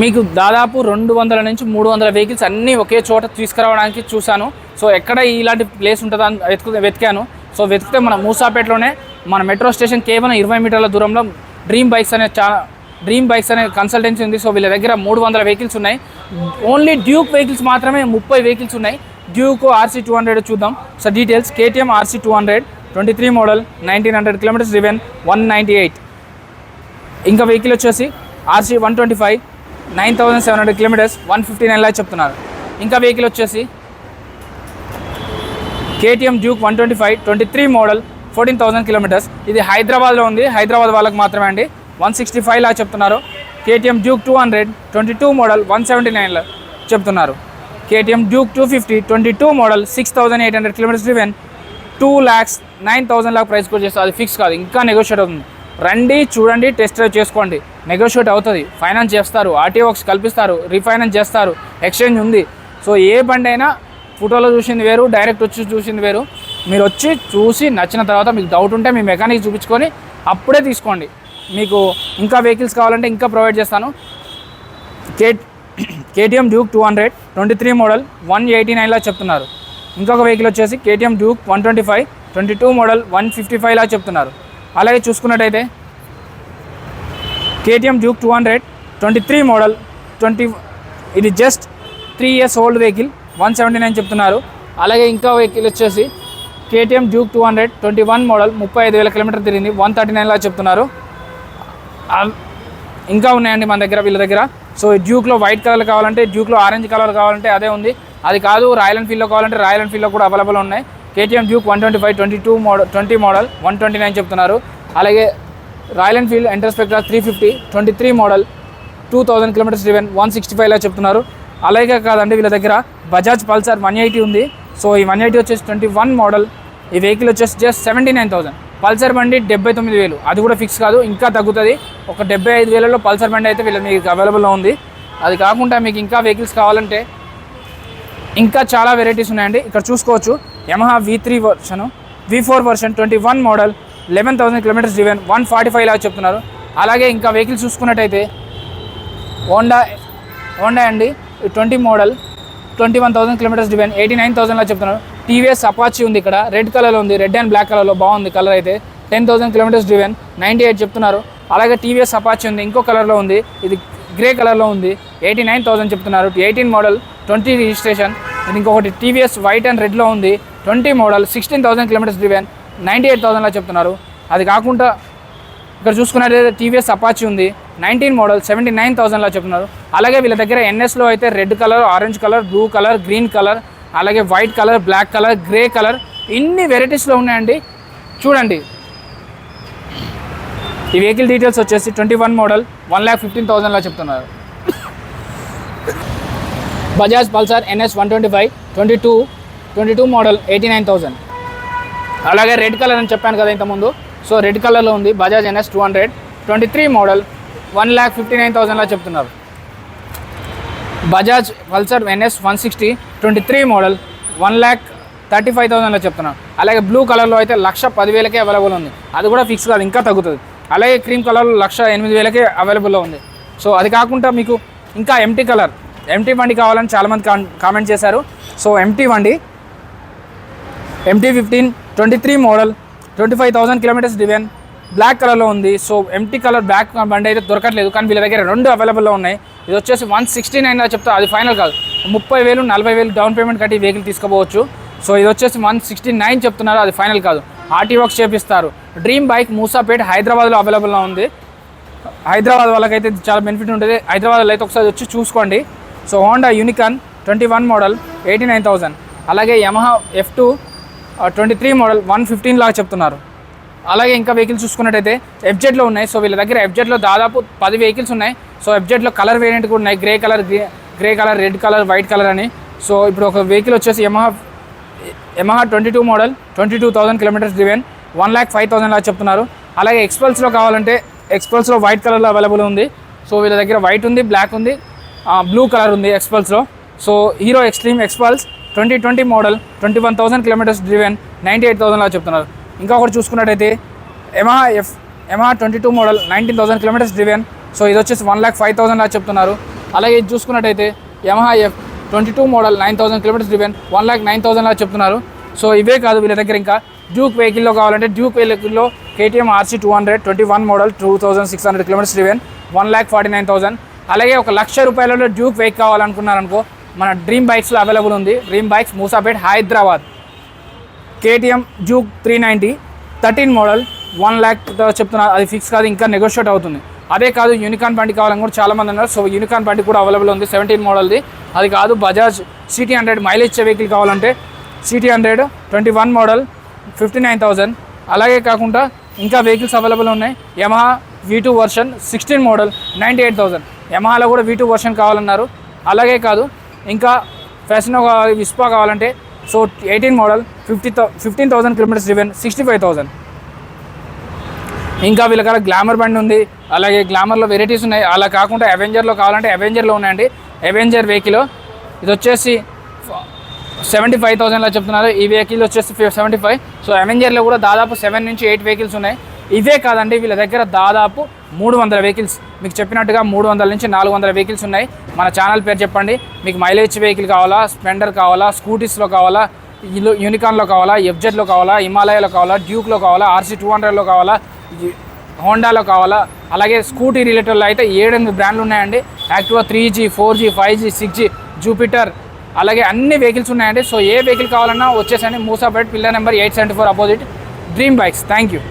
మీకు దాదాపు 200 నుంచి 300 వెహికల్స్ అన్నీ ఒకే చోట తీసుకురావడానికి చూశాను. సో ఎక్కడ ఇలాంటి ప్లేస్ ఉంటుందా అని వెతికాను. సో వెతికితే మన మూసాపేటలోనే మన మెట్రో స్టేషన్ కేవలం 20 మీటర్ల దూరంలో డ్రీమ్ బైక్స్ అనే కన్సల్టెన్సీ ఉంది. సో వీళ్ళ దగ్గర 300 వెహికల్స్ ఉన్నాయి. ఓన్లీ డ్యూక్ వెహికల్స్ మాత్రమే 30 వెహికల్స్ ఉన్నాయి. డ్యూక్ RC 200 చూద్దాం. So details KTM RC 200 23 model 1900 kilometres driven 198. ఇంకా వెహికల్ వచ్చేసి RC 125 9700 కిలోమీటర్స్ 159 లాగా చెప్తున్నారు. ఇంకా వెహికల్ వచ్చేసి KTM డ్యూక్ 125 23 మోడల్ 14000 కిలోమీటర్స్. ఇది హైదరాబాద్లో ఉంది. హైదరాబాద్ వాళ్ళకి మాత్రమే అండి. 165 లాగా చెప్తున్నారు. KTM డ్యూక్ 200 22 మోడల్ 179 చెప్తున్నారు. KTM Duke 250 22 model 6800 kilometres driven 2,09,000 లాగా ప్రైస్ కోట్ చేస్తారు. అది ఫిక్స్ కాదు, ఇంకా నెగోషియేట్ అవుతుంది. రండి, చూడండి, టెస్ట్ డ్రైవ్ చేసుకోండి, నెగోషియేట్ అవుతుంది. ఫైనాన్స్ చేస్తారు, RTO వర్క్స్ కల్పిస్తారు, రీఫైనాన్స్ చేస్తారు, ఎక్స్చేంజ్ ఉంది. సో ఏ బండి అయినా ఫోటోలో చూసింది వేరు, డైరెక్ట్ వచ్చి చూసింది వేరు. మీరు వచ్చి చూసి నచ్చిన తర్వాత మీకు డౌట్ ఉంటే మీ మెకానిక్ చూపించుకొని అప్పుడే తీసుకోండి. మీకు ఇంకా వెహికల్స్ కావాలంటే ఇంకా ప్రొవైడ్ చేస్తాను. KTM డ్యూక్ 200 23 మోడల్ 189 లాగా చెప్తున్నారు. ఇంకొక వెహికల్ వచ్చేసి KTM డ్యూక్ 125 22 మోడల్ 155 లాగా చెప్తున్నారు. అలాగే చూసుకున్నట్టయితే KTM డ్యూక్ 200 23 మోడల్ 20 ఇది జస్ట్ 3 years ఓల్డ్ వెహికల్ 179 చెప్తున్నారు. అలాగే ఇంకా వెహికల్ వచ్చేసి KTM డ్యూక్ 200 21 మోడల్ 35,000 కిలోమీటర్ తిరిగింది 139 లాగా చెప్తున్నారు. ఇంకా ఉన్నాయండి మన దగ్గర, వీళ్ళ దగ్గర. సో డ్యూక్లో వైట్ కలర్ కావాలంటే, డ్యూక్లో ఆరెంజ్ కలర్ కావాలంటే అదే ఉంది. అది కాదు రాయల్ ఎన్ఫీల్డ్లో కావాలంటే రాయల్ ఎన్ఫీల్డ్లో కూడా అవైలబుల్ ఉన్నాయి. KTM డ్యూక్ 125 20 మోడల్ 129 చెప్తున్నారు. అలాగే Royal Enfield Interceptor 350 23 model 2000 kilometres driven 165 లాగా చెప్తున్నారు. అలాగే కాదండి, వీళ్ళ దగ్గర బజాజ్ పల్సర్ 180 ఉంది. సో ఈ 180 వచ్చేసి 21 మోడల్. ఈ వెహికల్ వచ్చేసి జస్ట్ 79,000. పల్సర్ బండి 79,000. అది కూడా ఫిక్స్ కాదు, ఇంకా తగ్గుతుంది. ఒక 75,000లో పల్సర్ బండి అయితే వీళ్ళ మీకు అవైలబుల్లో ఉంది. అది కాకుండా మీకు ఇంకా వెహికల్స్ కావాలంటే ఇంకా చాలా వెరైటీస్ ఉన్నాయండి. ఇక్కడ చూసుకోవచ్చు. Yamaha V4 version 21 model 11,000 kilometres driven 145 లాగా చెప్తున్నారు. అలాగే ఇంకా వెహికల్స్ చూసుకున్నట్టయితే హోండా అండి 20 మోడల్ 21,000 కిలోమీటర్స్ డ్రివెన్ 89,000 లాగా చెప్తున్నారు. TVS అపాచీ ఉంది, ఇక్కడ రెడ్ కలర్లో ఉంది, రెడ్ అండ్ బ్లాక్ కలర్లో బాగుంది కలర్ అయితే. 10,000 కిలోమీటర్స్ డ్రివెన్ 98 చెప్తున్నారు. అలాగే TVS అపాచీ ఉంది, ఇంకో కలర్లో ఉంది, ఇది గ్రే కలర్లో ఉంది, 89,000 చెప్తున్నారు. 18 మోడల్ 20 రిజిస్ట్రేషన్. ఇది ఇంకొకటి TVS వైట్ అండ్ రెడ్లో ఉంది, 20 మోడల్ 16,000 కిలోమీటర్స్ డ్రివెన్ 98,000 లా చెప్తున్నారు. అది కాకుండా ఇక్కడ చూసుకున్నట్లయితే TVS అపాచీ ఉంది, 19 మోడల్ 79,000 లా చెప్తున్నారు. అలాగే వీళ్ళ దగ్గర NSలో అయితే red colour, orange colour, blue colour, green colour, అలాగే white colour, black colour, grey colour, ఇన్ని వెరైటీస్లో ఉన్నాయండి. చూడండి. ఈ వెహికల్ డీటెయిల్స్ వచ్చేసి 21 మోడల్ 1,15,000 లా చెప్తున్నారు. Bajaj Pulsar NS 125 22 model 89,000. అలాగే రెడ్ కలర్ అని చెప్పాను కదా ఇంతకుముందు. సో రెడ్ కలర్లో ఉంది బజాజ్ NS 200 23 మోడల్ 1,59,000 లా చెప్తున్నారు. బజాజ్ పల్సర్ NS 160 23 మోడల్ 1,35,000 లా చెప్తున్నారు. అలాగే బ్లూ కలర్లో అయితే 1,10,000కే అవైలబుల్ ఉంది. అది కూడా ఫిక్స్ కాదు, ఇంకా తగ్గుతుంది. అలాగే క్రీమ్ కలర్లో 1,08,000కే అవైలబుల్లో ఉంది. సో అది కాకుండా మీకు ఇంకా ఎంటీ బండి కావాలని చాలామంది కామెంట్ చేశారు. సో ఎంటీ బండి MT-15 23 model 25,000 kilometres driven black కలర్లో ఉంది. సో ఎంటీ కలర్ బ్లాక్ బండి అయితే దొరకట్లేదు, కానీ వీళ్ళ దగ్గర 2 అవైలబుల్లో ఉన్నాయి. ఇది వచ్చేసి 169 చెప్తా, అది ఫైనల్ కాదు. 30,000 40,000 డౌన్ పేమెంట్ కట్టి వెహికల్ తీసుకోవచ్చు. సో ఇది వచ్చేసి 169 చెప్తున్నారు, అది ఫైనల్ కాదు. RTO వర్క్స్ చేపిస్తారు. డ్రీమ్ బైక్ మూసాపేట్ హైదరాబాద్లో అవైలబుల్లో ఉంది. హైదరాబాద్ వాళ్ళకైతే చాలా బెనిఫిట్ ఉంటుంది. హైదరాబాద్లో అయితే ఒకసారి వచ్చి చూసుకోండి. So Honda unicorn 21 model 89,000. అలాగే యమహా F2 23 మోడల్ 115 లాగా చెప్తున్నారు. అలాగే ఇంకా వెహికల్స్ చూసుకున్నట్టయితే FZలో ఉన్నాయి. సో వీళ్ళ దగ్గర FZలో దాదాపు 10 వెహికల్స్ ఉన్నాయి. సో FZలో కలర్ వేరియంట్ కూడా ఉన్నాయి, grey colour, red colour, white colour అని. సో ఇప్పుడు ఒక వెహికల్ వచ్చేసి యమహా 22 మోడల్ 22,000 కిలోమీటర్స్ డ్రివెన్ 1,05,000 లాగా చెప్తున్నారు. అలాగే ఎక్స్పల్స్లో కావాలంటే ఎక్స్పల్స్లో వైట్ కలర్లో అవైలబుల్ ఉంది. సో వీళ్ళ దగ్గర వైట్ ఉంది, బ్లాక్ ఉంది, బ్లూ కలర్ ఉంది ఎక్స్పల్స్లో. So Hero Xtreme Xpulse 2020 model 21,000 kilometres driven 98,000 లాగా చెప్తున్నారు. ఇంకా ఒకటి చూసుకున్నట్టయితే Yamaha 22 model 19,000 kilometres driven. So ఇది వచ్చేసి 1,05,000 లాగా చెప్తున్నారు. అలాగే ఇది చూసుకున్నట్టయితే Yamaha F22 model 9000 kilometres driven 1,09,000 లా చెప్తున్నారు. సో ఇవే కాదు వీళ్ళ దగ్గర ఇంకా డ్యూక్ వెహికల్లో కావాలంటే డ్యూక్ వెహికల్లో KTM RC 200 21 model 2600 kilometres driven 1,49,000. అలాగే ₹1,00,000 డ్యూక్ వెహికల్ కావాలనుకున్నారనుకో మన డ్రీమ్ బైక్స్లో అవైలబుల్ ఉంది. Dream bikes Moosapet Hyderabad. KTM Duke 390 13 model 1 lakh చెప్తున్నారు. అది ఫిక్స్ కాదు, ఇంకా నెగోషియేట్ అవుతుంది. అదే కాదు యూనికార్న్ బండి కావాలని కూడా చాలామంది ఉన్నారు. సో యూనికార్న్ బండి కూడా అవైలబుల్ ఉంది 17 మోడల్ది. అది కాదు బజాజ్ CT100 మైలేజ్ ఇచ్చే వెహికల్ కావాలంటే CT100 21 మోడల్ 59,000. అలాగే కాకుండా ఇంకా వెహికల్స్ అవైలబుల్ ఉన్నాయి. Yamaha V2 version 16 model 98,000. యమహాలో కూడా V2 వర్షన్ కావాలన్నారు. అలాగే కాదు ఇంకా ఫ్యాసినో విస్పా కావాలంటే సో 18 మోడల్ 15,000 కిలోమీటర్స్ డ్రివెన్ 65,000. ఇంకా వీళ్ళ కాడ గ్లామర్ బండి ఉంది. అలాగే గ్లామర్లో వెరైటీస్ ఉన్నాయి. అలా కాకుండా అవెంజర్లో కావాలంటే అవెంజర్లో ఉన్నాయండి. అవెంజర్ వెహికల్ ఇది వచ్చేసి 75,000లా చెప్తున్నారు. ఈ వెహికల్ వచ్చేసి 75. సో అవెంజర్లో కూడా దాదాపు 7 నుంచి 8 వెహికల్స్ ఉన్నాయి. ఇవే కాదండి వీళ్ళ దగ్గర దాదాపు 300 వెహికల్స్, మీకు చెప్పినట్టుగా 300 నుంచి 400 వెహికల్స్ ఉన్నాయి. మన ఛానల్ పేరు చెప్పండి. మీకు మైలేజ్ వెహికల్ కావాలా, స్ప్లెండర్ కావాలా, స్కూటీస్లో కావాలా, యూనికార్న్లో కావాలా, FZలో కావాలా, హిమాలయాలో కావాలా, డ్యూక్లో కావాలా, RC 200లో కావాలా, హోండాలో కావాలా, అలాగే స్కూటీ రిలేటెడ్లో అయితే 7-8 బ్రాండ్లు ఉన్నాయండి. Activa 3G 4G 5G 6G Jupiter అలాగే అన్ని వెహికల్స్ ఉన్నాయండి. సో ఏ వెహికల్ కావాలన్నా వచ్చేసండి Moosapet pillar number 874 opposite Dream Bikes. Thank you.